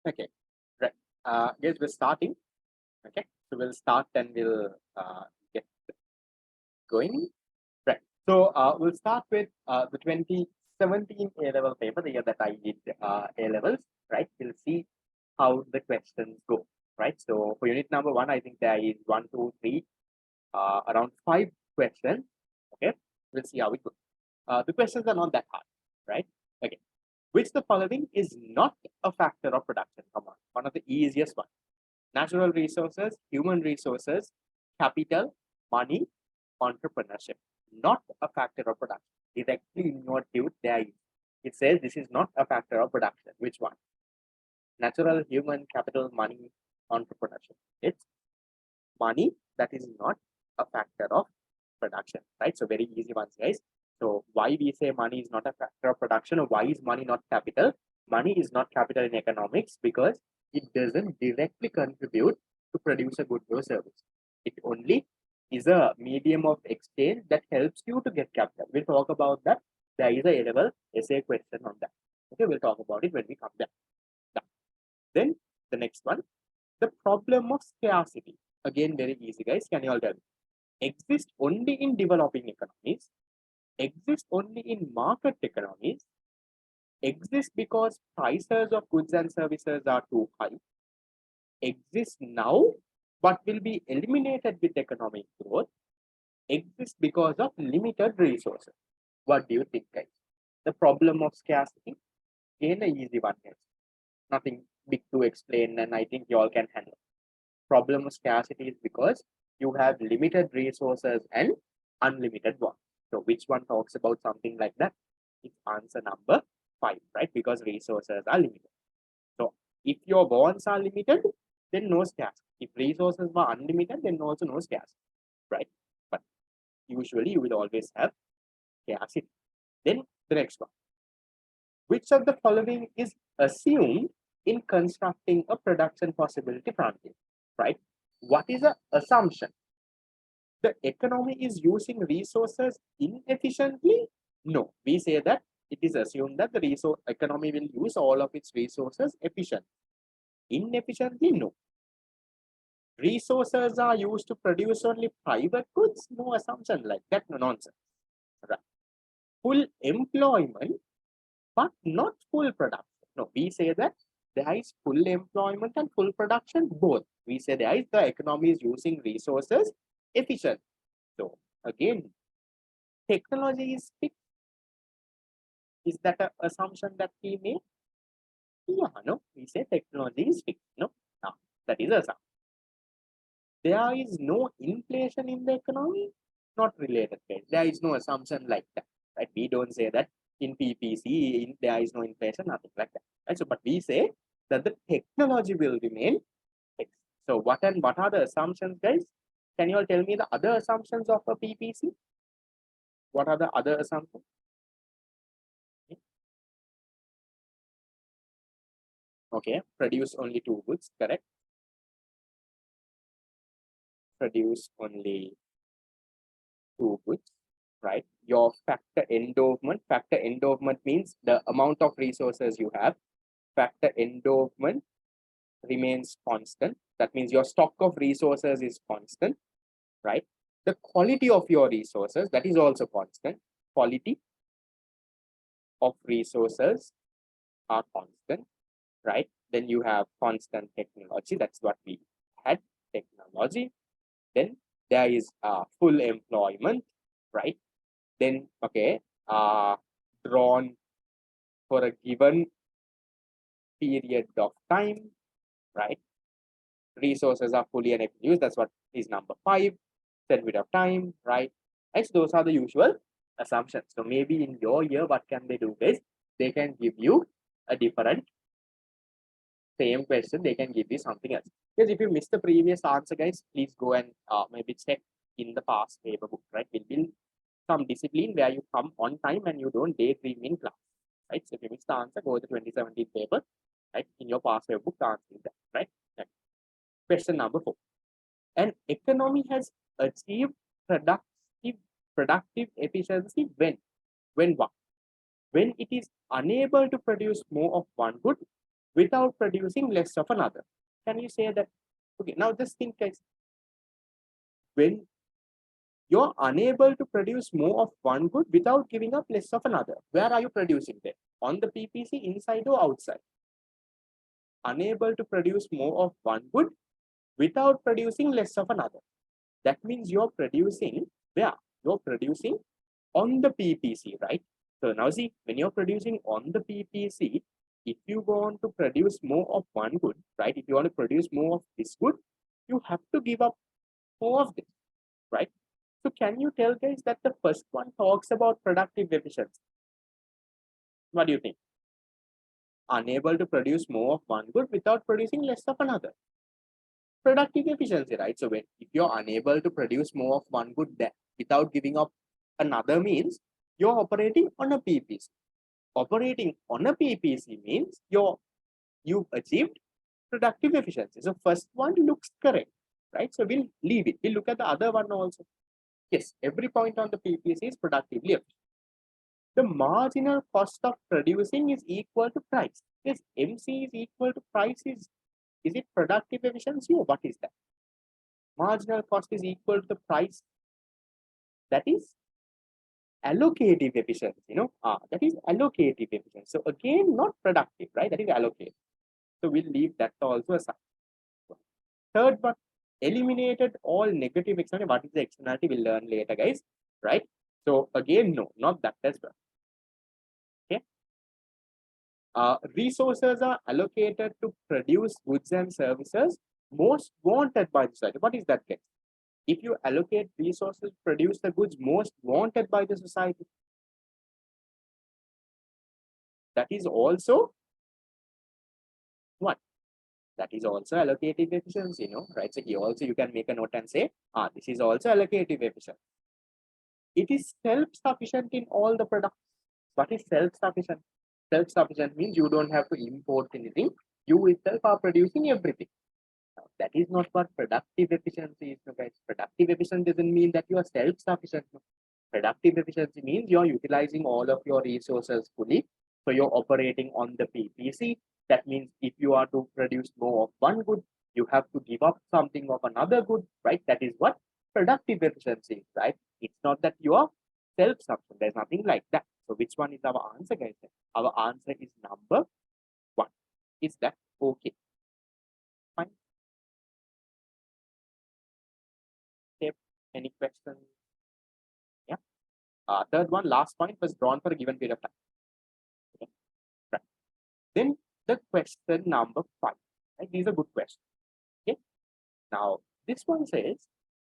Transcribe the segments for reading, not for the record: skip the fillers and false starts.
Okay, right. Guys, we're starting. Okay, so we'll start and we'll get going. Right. So we'll start with the 2017 A-level paper, the year that I did A-levels. Right. We'll see how the questions go. Right. So for unit number 1, I think there is 1, 2, 3, around 5 questions. Okay. We'll see how it goes. The questions are not that hard. Right. Okay. Which the following is not a factor of production? Come on, one of the easiest ones. Natural resources, human resources, capital, money, entrepreneurship. Not a factor of production. Directly in your tute, there is. It says this is not a factor of production. Which one? Natural, human, capital, money, entrepreneurship. It's money that is not a factor of production, right? So very easy ones, guys. So why we say money is not a factor of production, or why is money not capital? Money is not capital in economics because it doesn't directly contribute to produce a good or service. It only is a medium of exchange that helps you to get capital. We'll talk about that. There is a A-level essay question on that. Okay, we'll talk about it when we come back. Then the next one, the problem of scarcity. Again, very easy, guys. Can you all tell me? Exist only in developing economies, exist only in market economies, exist because prices of goods and services are too high, exist now but will be eliminated with economic growth, exist because of limited resources. What do you think, guys? The problem of scarcity? Again, an easy one, guys. Nothing big to explain, and I think you all can handle. Problem of scarcity is because you have limited resources and unlimited ones. So which one talks about something like that? It's answer number 5, right? Because resources are limited. So if your bonds are limited, then no scarcity. If resources were unlimited, then also no scarcity, right? But usually you will always have scarcity. Then the next one. Which of the following is assumed in constructing a production possibility frontier, right? What is an assumption? The economy is using resources inefficiently? No, we say that it is assumed that the resource economy will use all of its resources efficiently. Inefficiently? No. Resources are used to produce only private goods? No assumption like that, no nonsense. Right. Full employment, but not full production. No, we say that there is full employment and full production both. We say there is the economy is using resources efficiently. So again, technology is fixed. Is that an assumption that we make? Yeah, no, we say technology is fixed. No, that is assumption. There is no inflation in the economy, not related. Right? There is no assumption like that. Right? We don't say that in PPC there is no inflation, nothing like that. Right? So, but we say that the technology will remain fixed. So, what are the assumptions, guys? Can you all tell me the other assumptions of a PPC? What are the other assumptions? Okay, produce only 2 goods, correct? Produce only 2 goods, right? Your factor endowment means the amount of resources you have. Factor endowment remains constant. That means your stock of resources is constant, right? The quality of your resources, that is also constant. Quality of resources are constant, right? Then you have constant technology. That's what we had, technology. Then there is full employment, right? Then, okay, drawn for a given period of time, right? Resources are fully and effectively used. That's what is number 5. Set bit of time, right? Next, those are the usual assumptions. So maybe in your year, what can they do is they can give you a different same question. They can give you something else. Because if you missed the previous answer, guys, please go and maybe check in the past paper book, right? Will build some discipline where you come on time and you don't daydream in class, right? So if you miss the answer, go to the 2017 paper, right? In your past paper book, the answer is that, right? Okay. Question number 4. An economy has achieved productive efficiency when what? When it is unable to produce more of one good without producing less of another. Can you say that? Okay, now just think, guys. When you're unable to produce more of one good without giving up less of another, where are you producing them? On the PPC, inside or outside? Unable to produce more of one good without producing less of another. That means you're producing where? You're producing on the PPC, right? So now see, when you're producing on the PPC, if you want to produce more of one good, right? If you want to produce more of this good, you have to give up more of this, right? So can you tell, guys, that the first one talks about productive efficiency? What do you think? Unable to produce more of one good without producing less of another. Productive efficiency, right? So when if you're unable to produce more of one good that without giving up another means you're operating on a PPC. Operating on a PPC means you've achieved productive efficiency. So first one looks correct, right? So we'll leave it. We'll look at the other one also. Yes, every point on the PPC is productively efficient. The marginal cost of producing is equal to price. Yes, MC is equal to price. Is it productive efficiency or what is that? Marginal cost is equal to the price. That is allocative efficiency, that is allocative efficiency. So again, not productive, right? That is allocative. So we'll leave that also aside. Third one, eliminated all negative externality. What is the externality? We'll learn later, guys, right? So again, no, not that as well. Okay. Resources are allocated to produce goods and services most wanted by the society. What is that, guys? If you allocate resources to produce the goods most wanted by the society, that is also what? That is also allocative efficiency, right? So here also you can make a note and say, this is also allocative efficiency. It is self-sufficient in all the products. What is self-sufficient? Self-sufficient means you don't have to import anything. You itself are producing everything. Now, that is not what productive efficiency is, guys. Productive efficiency doesn't mean that you are self-sufficient. Productive efficiency means you're utilizing all of your resources fully. So you're operating on the PPC. That means if you are to produce more of one good, you have to give up something of another good, right? That is what productive efficiency is, right? It's not that you are self-sufficient. There's nothing like that. So which one is our answer, guys? Our answer is number 1. Is that okay? Fine. Okay. Any questions? Yeah. Third one, last point was drawn for a given period of time. Okay. Right. Then the question number 5. Right? These are good questions. Okay. Now this one says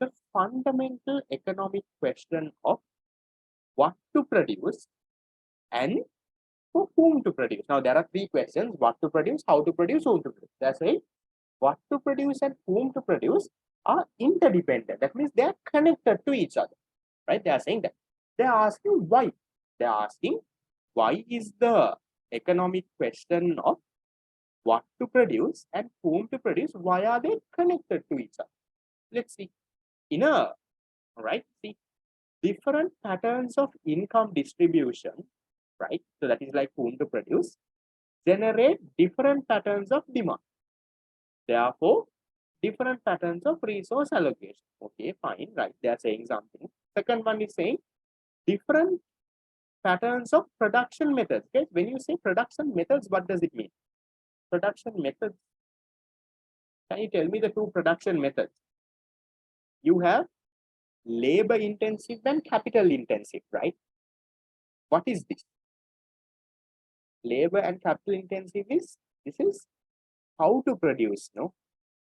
the fundamental economic question of what to produce and for whom to produce. Now there are 3 questions: what to produce, how to produce, whom to produce. That's right. What to produce and whom to produce are interdependent. That means they are connected to each other, right? They are saying that. They are asking why. They are asking why is the economic question of what to produce and whom to produce, why are they connected to each other? Let's see. Right? See, different patterns of income distribution, right? So that is like whom to produce, generate different patterns of demand. Therefore, different patterns of resource allocation. Okay, fine, right? They are saying something. Second one is saying different patterns of production methods. Okay, when you say production methods, what does it mean? Production methods. Can you tell me the 2 production methods? You have labor intensive and capital intensive, right? What is this? Labor and capital intensive is, this is how to produce, no?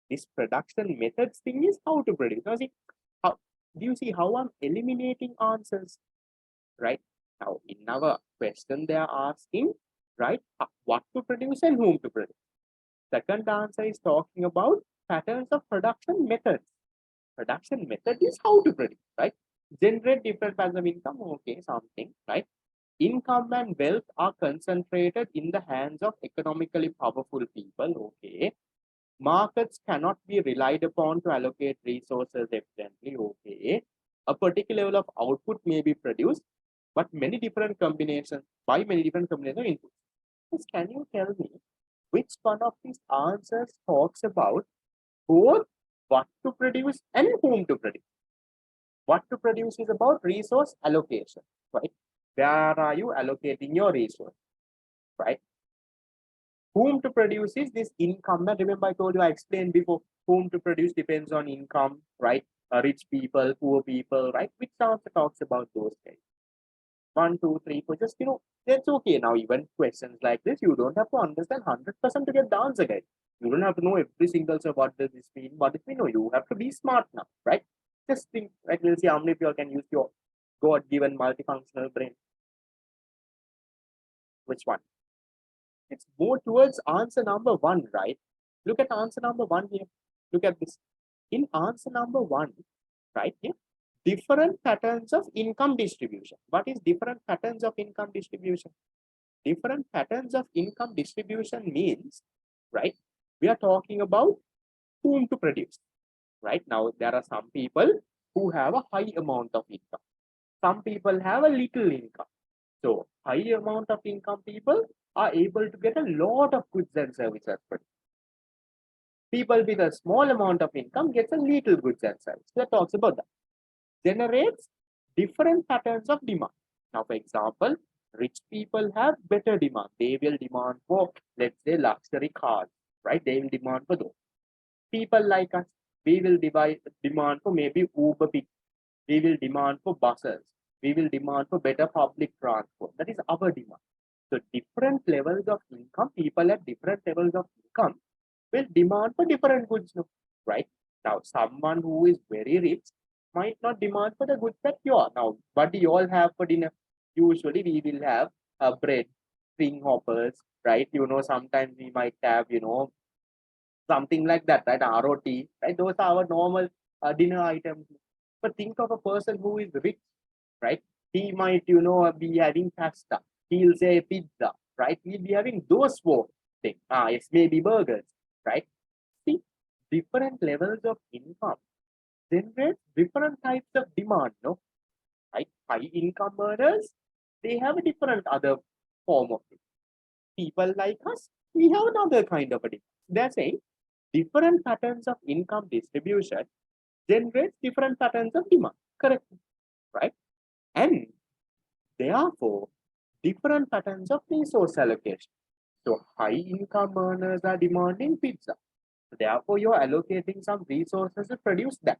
This production methods thing is how to produce. Now see, how do you see how I'm eliminating answers, right? Now in our question they are asking, right, what to produce and whom to produce. Second answer is talking about patterns of production methods. Production method is how to produce, right? Generate different patterns of income, okay, something, right? Income and wealth are concentrated in the hands of economically powerful people, okay. Markets cannot be relied upon to allocate resources efficiently, okay. A particular level of output may be produced, but many different combinations, by many different combinations of inputs. Can you tell me which one of these answers talks about both what to produce and whom to produce? What to produce is about resource allocation, right? Where are you allocating your resource, right? Whom to produce is this income. Now, remember, I told you, I explained before, whom to produce depends on income, right? Rich people, poor people, right? Which answer talks about those things? 1, 2, 3, 4. Just, that's okay. Now, even questions like this, you don't have to understand 100% to get the answer, guys. You don't have to know every single, so what does this mean? What does it mean? No, you have to be smart now, right? Just think, right? We'll see how many people can use your God-given multifunctional brain. Which one? It's more towards answer number 1, right? Look at answer number 1 here. Look at this. In answer number 1, right here, different patterns of income distribution. What is different patterns of income distribution? Different patterns of income distribution means, right, we are talking about whom to produce. Right now, there are some people who have a high amount of income. Some people have a little income. So, high amount of income people are able to get a lot of goods and services. People with a small amount of income gets a little goods and services. That talks about that. Generates different patterns of demand. Now, for example, rich people have better demand. They will demand for, let's say, luxury cars, right? They will demand for those. People like us, we will demand for maybe Uber Pick. We will demand for buses. We will demand for better public transport. That is our demand. So different levels of income, people at different levels of income will demand for different goods, right? Now, someone who is very rich might not demand for the goods that you are. Now, what do you all have for dinner? Usually, we will have bread, string hoppers, right? Sometimes we might have, something like that, right? ROT, right? Those are our normal dinner items. But think of a person who is rich, right? He might, be having pasta. He'll say pizza, right? He'll be having those four things. It's maybe burgers, right? See, different levels of income generate different types of demand, no? Right? High income earners, they have a different other form of it. People like us, we have another kind of a demand. They're saying different patterns of income distribution generates different patterns of demand. Correct, right? And therefore, different patterns of resource allocation. So high income earners are demanding pizza. Therefore, you're allocating some resources to produce that.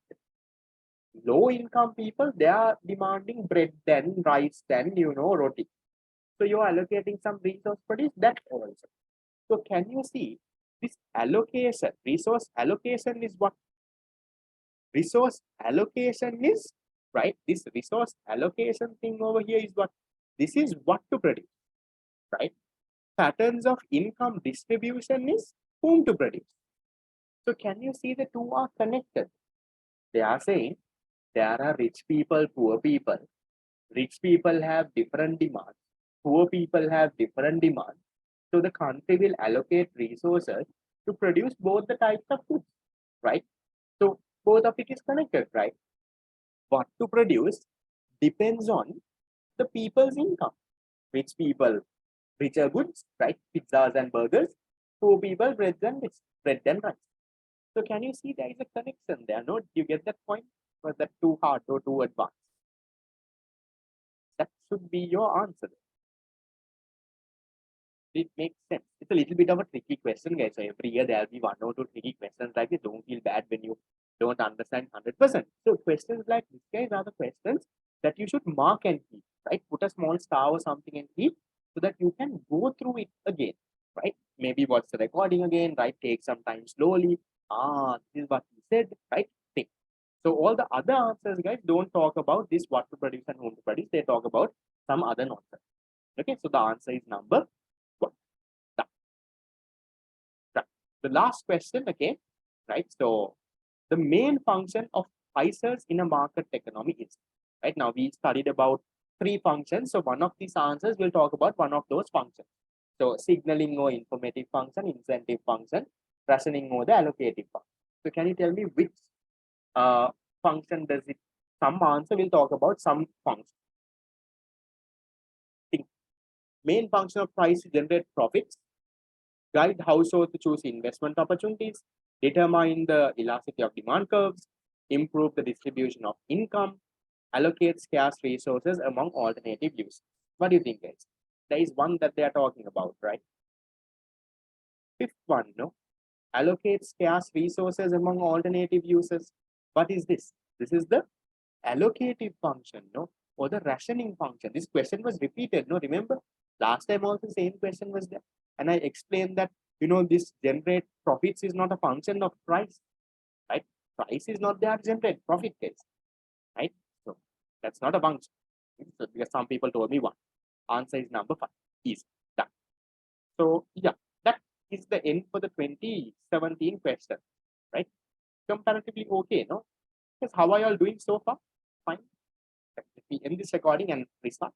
Low income people, they are demanding bread and rice and roti. So you're allocating some resource to produce that also. So can you see this allocation, resource allocation is what? Resource allocation is, right? This resource allocation thing over here is what? This is what to produce, right? Patterns of income distribution is whom to produce. So can you see the two are connected? They are saying there are rich people, poor people. Rich people have different demands. Poor people have different demands. So the country will allocate resources to produce both the types of goods, right? So both of it is connected, right? What to produce depends on the people's income. Rich people, richer goods, right? Pizzas and burgers. Poor people, bread and rice. So can you see there is a connection there? No, you get that point? Was that too hard or too advanced? That should be your answer. It makes sense. It's a little bit of a tricky question, guys. So every year there'll be 1 or 2 tricky questions like this. Don't feel bad when you don't understand 100%. So questions like this, guys, are the questions that you should mark and keep, right? Put a small star or something and keep so that you can go through it again, right? Maybe watch the recording again, right? Take some time slowly. This is what he said, right? Think. So all the other answers, guys, don't talk about this what to produce and whom to produce. They talk about some other nonsense. Okay, so the answer is number 1. Right. The last question, okay, right? So the main function of prices in a market economy is, right? Now we studied about 3 functions. So one of these answers will talk about one of those functions. So signaling or informative function, incentive function, rationing or the allocative function. So can you tell me which function does it? Some answer will talk about some function. Think. Main function of price is generate profits. guide households to choose investment opportunities, determine the elasticity of demand curves, improve the distribution of income, allocate scarce resources among alternative use. What do you think, guys? There is one that they are talking about, right? Fifth one, no? Allocate scarce resources among alternative uses. What is this? This is the allocative function, no? Or the rationing function. This question was repeated, no? Remember? Last time also same question was there. And I explained that, this generate profits is not a function of price, right? Price is not there to generate profit case, right? So that's not a function. So because some people told me one. Answer is number 5. Easy. Done. So yeah, that is the end for the 2017 question, right? Comparatively okay, no? Because how are you all doing so far? Fine. Let me end this recording and restart.